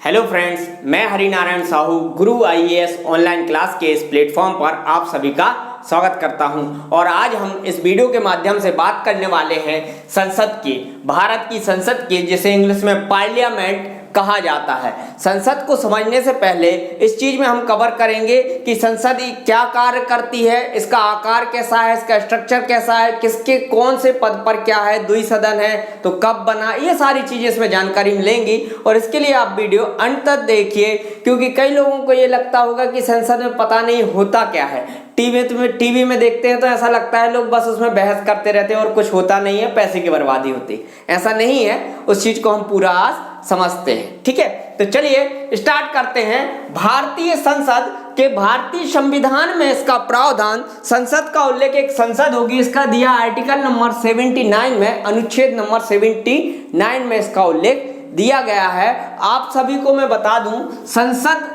Hello friends, मैं हरिनारायण साहू गुरु IAS online class के इस प्लेटफॉर्म पर आप सभी का स्वागत करता हूं। और आज हम इस वीडियो के माध्यम से बात करने वाले हैं संसद की, भारत की संसद की, जिसे इंग्लिश में पार्लियामेंट कहा जाता है। संसद को समझने से पहले इस चीज में हम कवर करेंगे कि संसद क्या कार्य करती है, इसका आकार कैसा है, इसका स्ट्रक्चर कैसा है, किसके कौन से पद पर क्या है, द्विसदन है तो कब बना, ये सारी चीजें इसमें जानकारी मिलेंगी। और इसके लिए आप वीडियो अंत तक देखिए, क्योंकि कई लोगों को ये लगता होगा कि संसद में पता नहीं होता क्या है। टीवी में देखते हैं तो ऐसा लगता है लोग बस उसमें बहस करते रहते हैं और कुछ होता नहीं है, पैसे की बर्बादी होती है। ऐसा नहीं है, उस चीज को हम पूरा आज समझते हैं। ठीक है, तो चलिए स्टार्ट करते हैं। भारतीय संसद के भारतीय संविधान में इसका प्रावधान, संसद का उल्लेख एक संसद होगी, इसका दिया आर्टिकल नंबर 79 में, अनुच्छेद नंबर 79 में इसका उल्लेख दिया गया है। आप सभी को मैं बता दूं, संसद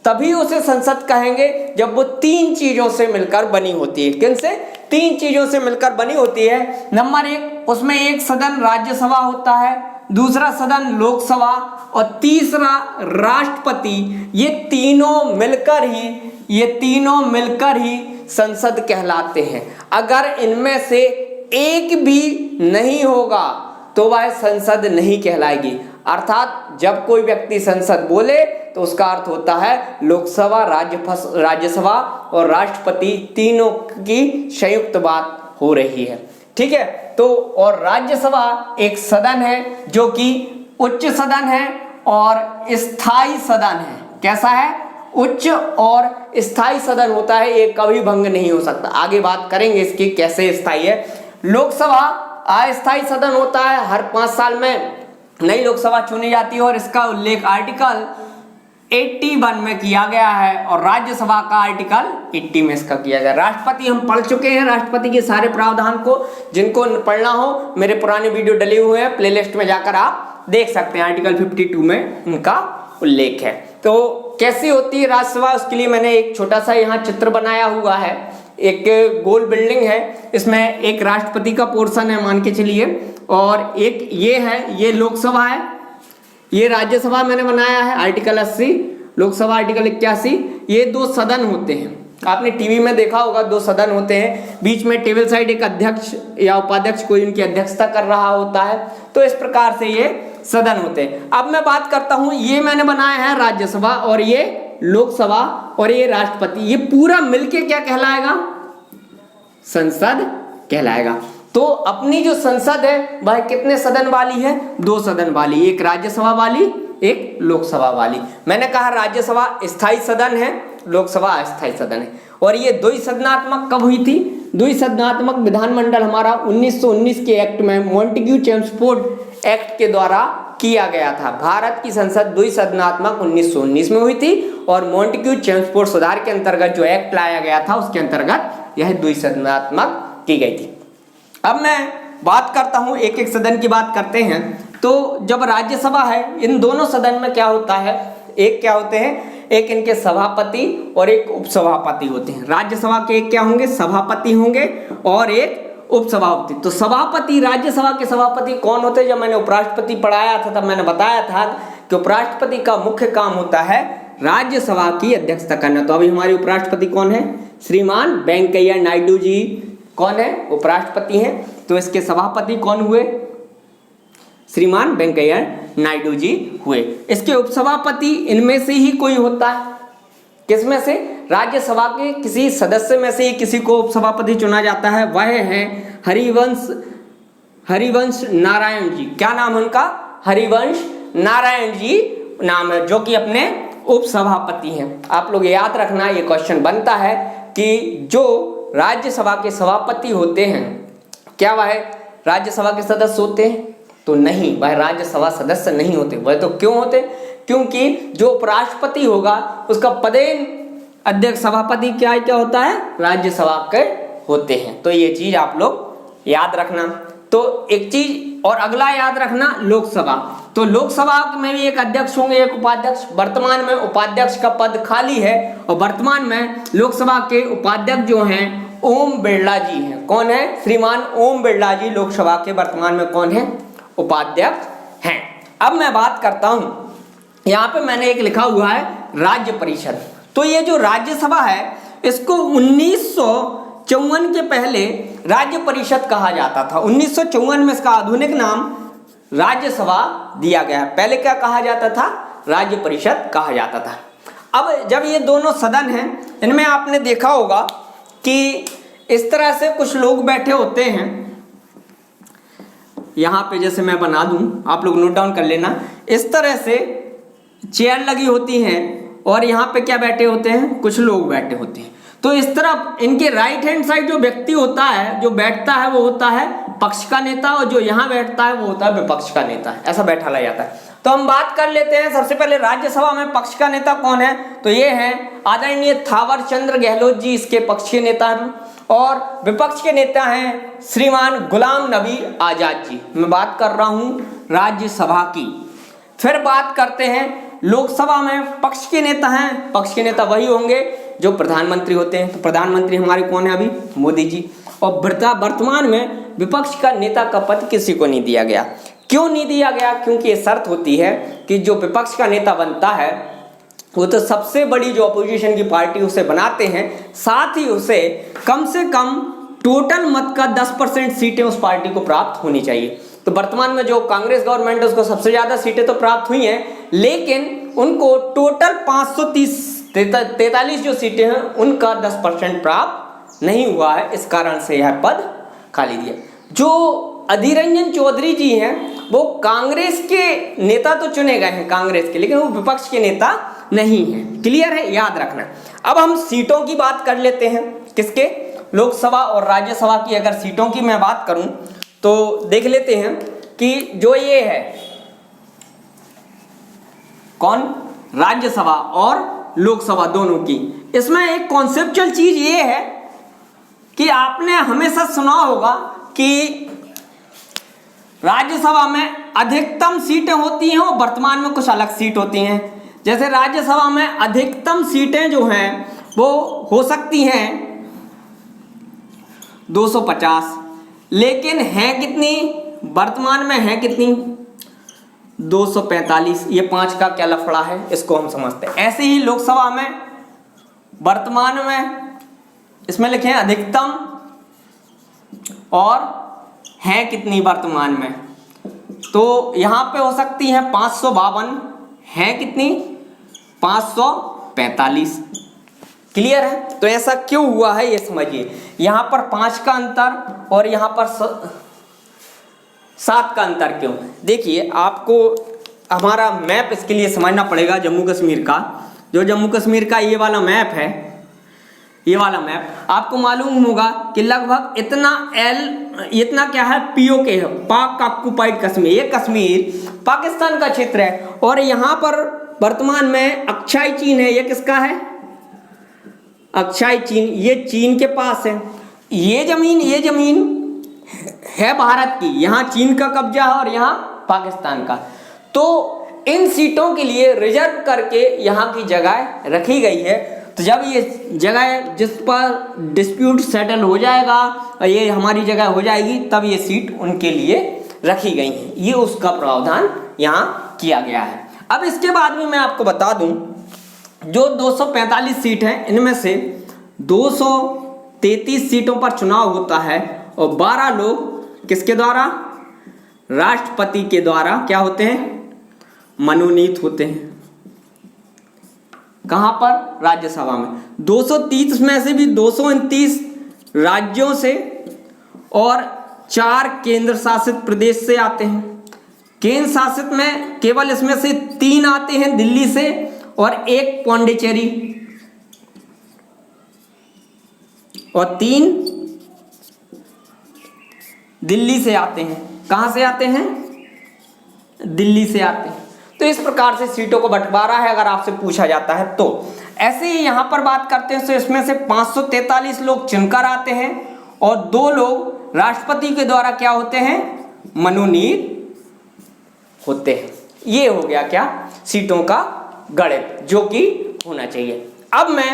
तभी उसे संसद कहेंगे जब वो तीन चीजों से मिलकर बनी होती है। किन से? तीन चीजों से मिलकर बनी होती है। नंबर एक, उसमें एक सदन राज्यसभा होता है, दूसरा सदन लोकसभा और तीसरा राष्ट्रपति। ये तीनों मिलकर ही संसद कहलाते हैं। अगर इनमें से एक भी नहीं होगा तो वह संसद नहीं कहलाएगी। अर्थात जब कोई व्यक्ति संसद बोले तो उसका अर्थ होता है लोकसभा, राज्यसभा और राष्ट्रपति तीनों की संयुक्त बात हो रही है। ठीक है, तो और राज्यसभा एक सदन है जो कि उच्च सदन है और स्थायी सदन है। कैसा है? उच्च और स्थायी सदन होता है, ये कभी भंग नहीं हो सकता। आगे बात करेंगे इसकी कैसे स्थायी है। लोकसभा अस्थायी सदन होता है, हर 5 साल में नई लोकसभा चुनी जाती है और इसका उल्लेख आर्टिकल 81 में किया गया है और राज्यसभा का आर्टिकल 80 में इसका किया गया। राष्ट्रपति हम पढ़ चुके हैं, राष्ट्रपति के सारे प्रावधान को। जिनको पढ़ना हो मेरे पुराने वीडियो डले हुए हैं, प्लेलिस्ट में जाकर आप देख सकते हैं। आर्टिकल 52 में उनका उल्लेख है। तो कैसी होती है राज्यसभा, उसके लिए मैंने एक छोटा सा यहाँ चित्र बनाया हुआ है। एक गोल बिल्डिंग है, इसमें एक राष्ट्रपति का पोर्शन है मान के चलिए, और एक ये है, ये लोकसभा है, ये राज्यसभा मैंने बनाया है आर्टिकल 80, लोकसभा आर्टिकल 81। ये दो सदन होते हैं, आपने टीवी में देखा होगा, दो सदन होते हैं, बीच में टेबल साइड एक अध्यक्ष या उपाध्यक्ष कोई उनकी अध्यक्षता कर रहा होता है। तो इस प्रकार से ये सदन होते हैं। अब मैं बात करता हूं, ये मैंने बनाया है राज्यसभा और ये लोकसभा और ये राष्ट्रपति। ये पूरा मिलके क्या कहलाएगा? संसद कहलाएगा। तो अपनी जो संसद है वह कितने सदन वाली है? 2 सदन वाली, एक राज्यसभा वाली, एक लोकसभा वाली। मैंने कहा राज्यसभा स्थायी सदन है, लोकसभा अस्थायी सदन है। और ये द्विसदनात्मक कब हुई थी? द्विसदनात्मक विधानमंडल हमारा 1919 के एक्ट में, मॉन्टेग्यू चेम्सफोर्ड एक्ट के द्वारा किया गया था। भारत की संसद द्विसदनात्मक 1919 में हुई थी और मॉन्टेग्यू चेम्सफोर्ड सुधार के अंतर्गत जो एक्ट लाया गया था उसके अंतर्गत यह द्विसदनात्मक की गई थी। अब मैं बात करता हूं, एक एक सदन की बात करते हैं। तो जब राज्यसभा है, इन दोनों सदन में क्या होता है, एक क्या होते हैं, एक इनके सभापति और एक उपसभापति होते हैं। राज्यसभा के एक क्या होंगे? सभापति होंगे और एक उपसभापति। तो सभापति, राज्यसभा के सभापति कौन होते हैं? जब मैंने उपराष्ट्रपति पढ़ाया था तब मैंने बताया था कि उपराष्ट्रपति का मुख्य काम होता है राज्यसभा की अध्यक्षता करना। तो अभी हमारे उपराष्ट्रपति कौन है? श्रीमान वेंकैया नायडू जी कौन है? उपराष्ट्रपति हैं। तो इसके सभापति कौन हुए? श्रीमान वेंकैया नायडू जी हुए। इसके उपसभापति इनमें से ही कोई होता है। किसमें से? राज्यसभा के किसी सदस्य में से ही किसी को उपसभापति चुना जाता है। वह है हरिवंश नारायण जी। क्या नाम है उनका? हरिवंश नारायण जी नाम है, जो कि अपने उपसभापति हैं। आप लोग याद रखना, ये क्वेश्चन बनता है कि जो राज्यसभा के सभापति होते हैं, क्या वह राज्यसभा के सदस्य होते हैं? तो नहीं, वह राज्यसभा सदस्य नहीं होते। वह तो क्यों होते? क्योंकि जो उपराष्ट्रपति होगा उसका पदेन अध्यक्ष, सभापति क्या होता है? राज्यसभा के होते हैं। तो ये चीज आप लोग याद रखना। तो एक चीज और अगला याद रखना, लोकसभा। तो लोकसभा में भी एक अध्यक्ष होंगे, एक उपाध्यक्ष। वर्तमान में उपाध्यक्ष का पद खाली है और वर्तमान में लोकसभा के उपाध्यक्ष जो हैं ओम बिरला जी हैं। कौन है? श्रीमान ओम बिरला जी लोकसभा के वर्तमान में कौन है? उपाध्यक्ष हैं। अब मैं बात करता हूं यहाँ पे मैंने एक लिखा हुआ है राज्य परिषद। तो ये जो राज्यसभा है इसको 1954 के पहले राज्य परिषद कहा जाता था। 1954 में इसका आधुनिक नाम राज्यसभा दिया गया। पहले क्या कहा जाता था? राज्य परिषद कहा जाता था। अब जब ये दोनों सदन हैं, इनमें आपने देखा होगा कि इस तरह से कुछ लोग बैठे होते हैं। यहाँ पे जैसे मैं बना दूं, आप लोग नोट डाउन कर लेना। इस तरह से चेयर लगी होती हैं और यहाँ पे क्या बैठे होते हैं? कुछ लोग बैठे होते हैं। तो इस तरफ इनके राइट हैंड साइड जो व्यक्ति होता है, जो बैठता है, वो होता है पक्ष का नेता, और जो यहाँ बैठता है वो होता है विपक्ष का नेता। ऐसा बैठा ला जाता है। तो हम बात कर लेते हैं सबसे पहले राज्यसभा में पक्ष का नेता कौन है। तो ये हैं आदरणीय थावर चंद गहलोत जी, इसके पक्षीय नेता हैं। और विपक्ष के नेता हैं श्रीमान गुलाम नबी आजाद जी। मैं बात कर रहा हूं राज्यसभा की। फिर बात करते हैं लोकसभा में पक्ष के नेता हैं। पक्ष के नेता वही होंगे जो प्रधानमंत्री होते हैं। तो प्रधानमंत्री हमारे कौन है? अभी मोदी जी। और वर्तमान में विपक्ष का नेता का पद किसी को नहीं दिया गया। क्यों नहीं दिया गया? क्योंकि ये शर्त होती है कि जो विपक्ष का नेता बनता है वो तो सबसे बड़ी जो अपोजिशन की पार्टी उसे बनाते हैं, साथ ही उसे कम से कम टोटल मत का 10% सीटें उस पार्टी को प्राप्त होनी चाहिए। तो वर्तमान में जो कांग्रेस गवर्नमेंट है उसको सबसे ज्यादा सीटें तो प्राप्त हुई हैं, लेकिन उनको टोटल 543 जो सीटें हैं उनका 10% प्राप्त नहीं हुआ है। इस कारण से यह पद खाली दिया। जो अधीर रंजन चौधरी जी हैं वो कांग्रेस के नेता तो चुने गए हैं कांग्रेस के, लेकिन वो विपक्ष के नेता नहीं है। क्लियर है? याद रखना। अब हम सीटों की बात कर लेते हैं। किसके? लोकसभा और राज्यसभा की। अगर सीटों की मैं बात करूं तो देख लेते हैं कि जो ये है कौन? राज्यसभा और लोकसभा दोनों की। इसमें एक कॉन्सेप्चुअल चीज ये है कि आपने हमेशा सुना होगा कि राज्यसभा में अधिकतम सीटें होती हैं और वर्तमान में कुछ अलग सीट होती हैं। जैसे राज्यसभा में अधिकतम सीटें जो हैं वो हो सकती हैं 250, लेकिन हैं कितनी? वर्तमान में हैं कितनी? 245। ये 5 का क्या लफड़ा है इसको हम समझते हैं। ऐसे ही लोकसभा में वर्तमान में इसमें लिखे हैं अधिकतम और हैं कितनी वर्तमान में, तो यहां पे हो सकती है 552, हैं कितनी? 545। क्लियर है? तो ऐसा क्यों हुआ है ये समझिए। यहां पर 5 का अंतर और यहां पर 7 का अंतर क्यों? देखिए, आपको हमारा मैप इसके लिए समझना पड़ेगा जम्मू कश्मीर का। जो जम्मू कश्मीर का ये वाला मैप है, ये वाला मैप आपको मालूम होगा कि लगभग इतना क्या है? पीओके है, पाक ऑक्युपाइड कश्मीर। ये कश्मीर पाकिस्तान का क्षेत्र है। और यहाँ पर वर्तमान में अक्षाई चीन है। ये किसका है? अक्षाई चीन। ये चीन के पास है। ये जमीन है भारत की। यहाँ चीन का कब्जा है और यहाँ पाकिस्तान का। तो इन सीटों के लिए रिजर्व करके यहाँ की जगह रखी गई है। तो जब ये जगह जिस पर डिस्प्यूट सेटल हो जाएगा और ये हमारी जगह हो जाएगी, तब ये सीट उनके लिए रखी गई है। ये उसका प्रावधान यहाँ किया गया है। अब इसके बाद में मैं आपको बता दूं, जो 245 सीट हैं इनमें से 233 सीटों पर चुनाव होता है और 12 लोग किसके द्वारा? राष्ट्रपति के द्वारा क्या होते हैं? मनोनीत होते हैं। कहां पर? राज्यसभा में। 230 में से भी 229 राज्यों से और 4 केंद्र शासित प्रदेश से आते हैं। केंद्र शासित में केवल इसमें से 3 आते हैं दिल्ली से और 1 पौंडीचेरी, और 3 दिल्ली से आते हैं। कहां से आते हैं? दिल्ली से आते हैं। तो इस प्रकार से सीटों को बंटवारा है अगर आपसे पूछा जाता है तो। ऐसे ही यहां पर बात करते हैं तो इसमें से 543 लोग चुनकर आते हैं और 2 लोग राष्ट्रपति के द्वारा क्या होते हैं? मनोनीत होते हैं। ये हो गया क्या? सीटों का गणित जो कि होना चाहिए। अब मैं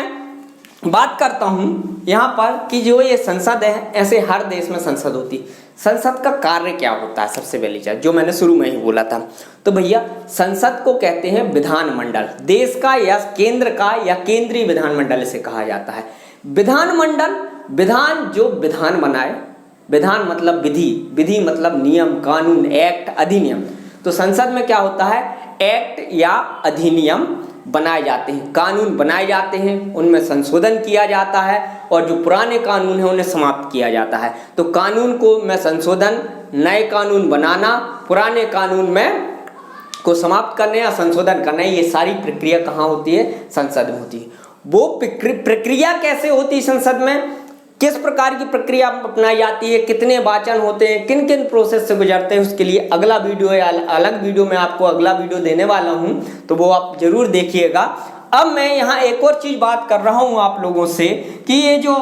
बात करता हूं यहाँ पर कि जो ये संसद है, ऐसे हर देश में संसद होती है। संसद का कार्य क्या होता है, सबसे पहली चीज जो मैंने शुरू में ही बोला था, तो भैया संसद को कहते हैं विधानमंडल। देश का या केंद्र का या केंद्रीय विधानमंडल इसे कहा जाता है। विधानमंडल, विधान जो विधान बनाए, विधान मतलब विधि, विधि मतलब नियम, कानून, एक्ट, अधिनियम। तो संसद में क्या होता है, एक्ट या अधिनियम बनाए जाते हैं, कानून बनाए जाते हैं, उनमें संशोधन किया जाता है और जो पुराने कानून हैं उन्हें समाप्त किया जाता है। तो कानून को में संशोधन, नए कानून बनाना, पुराने कानून में को समाप्त करने या संशोधन करना, ये सारी प्रक्रिया कहाँ होती है, संसद में होती है। वो प्रक्रिया कैसे होती है संसद में, किस प्रकार की प्रक्रिया अपनाई जाती है, कितने वाचन होते हैं, किन किन प्रोसेस से गुजरते हैं, उसके लिए अगला वीडियो या अलग वीडियो में आपको अगला वीडियो देने वाला हूं, तो वो आप जरूर देखिएगा। अब मैं यहाँ एक और चीज बात कर रहा हूँ आप लोगों से कि ये जो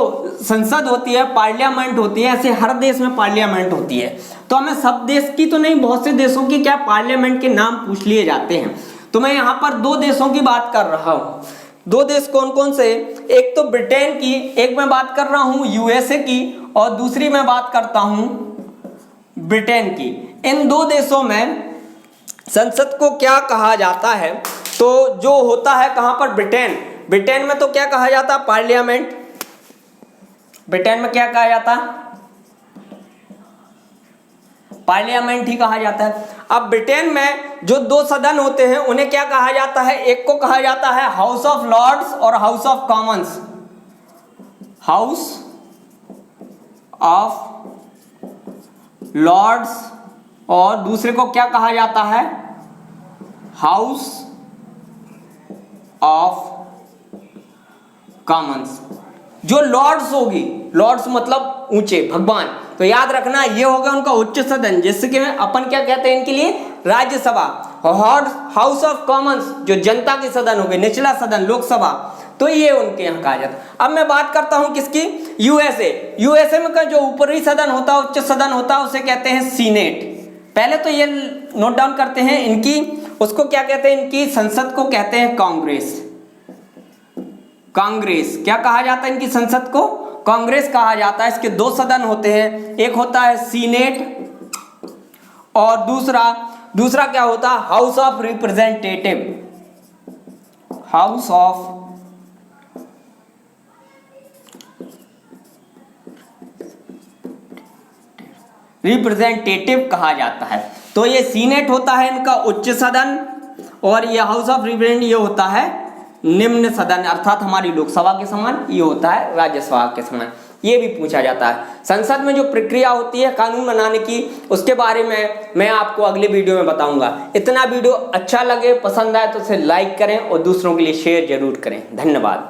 संसद होती है, पार्लियामेंट होती है, ऐसे हर देश में पार्लियामेंट होती है। तो हमें सब देश की तो नहीं, बहुत से देशों की क्या पार्लियामेंट के नाम पूछ लिए जाते हैं। तो मैं यहाँ पर 2 देशों की बात कर रहा हूँ। 2 देश कौन कौन से, एक तो ब्रिटेन की, एक मैं बात कर रहा हूं यूएसए की, और दूसरी मैं बात करता हूं ब्रिटेन की। इन 2 देशों में संसद को क्या कहा जाता है, तो जो होता है कहां पर, ब्रिटेन, ब्रिटेन में तो क्या कहा जाता है, पार्लियामेंट। ब्रिटेन में क्या कहा जाता है, पार्लियामेंट ही कहा जाता है। अब ब्रिटेन में जो 2 सदन होते हैं उन्हें क्या कहा जाता है, एक को कहा जाता है हाउस ऑफ लॉर्ड्स और House of Commons, House of Lords, और दूसरे को क्या कहा जाता है, हाउस ऑफ कॉमन्स। जो लॉर्ड्स होगी, लॉर्ड्स मतलब ऊंचे, भगवान, तो याद रखना ये होगा उनका उच्च सदन, जिसके में अपन क्या कहते हैं इनके लिए, राज्यसभा। हाउस ऑफ कॉमन्स जो जनता के सदन हो गए, निचला सदन, लोकसभा, तो ये उनके यहाँ कहा जाता है। अब मैं बात करता हूं किसकी, यूएसए। यूएसए में का जो ऊपरी सदन होता है, उच्च सदन होता है, उसे कहते हैं सीनेट। पहले तो ये नोट डाउन करते हैं, इनकी उसको क्या कहते हैं, इनकी संसद को कहते हैं कांग्रेस। कांग्रेस क्या कहा जाता है, इनकी संसद को कांग्रेस कहा जाता है। इसके 2 सदन होते हैं, एक होता है सीनेट और दूसरा क्या होता है, House of representative, house of representative कहा जाता है। तो ये सीनेट होता है इनका उच्च सदन, और ये हाउस ऑफ रिप्रेजेंटेटिव ये होता है निम्न सदन, अर्थात हमारी लोकसभा के समान, ये होता है राज्यसभा के समान। ये भी पूछा जाता है। संसद में जो प्रक्रिया होती है कानून बनाने की, उसके बारे में मैं आपको अगले वीडियो में बताऊंगा। इतना वीडियो अच्छा लगे, पसंद आए तो उसे लाइक करें और दूसरों के लिए शेयर जरूर करें। धन्यवाद।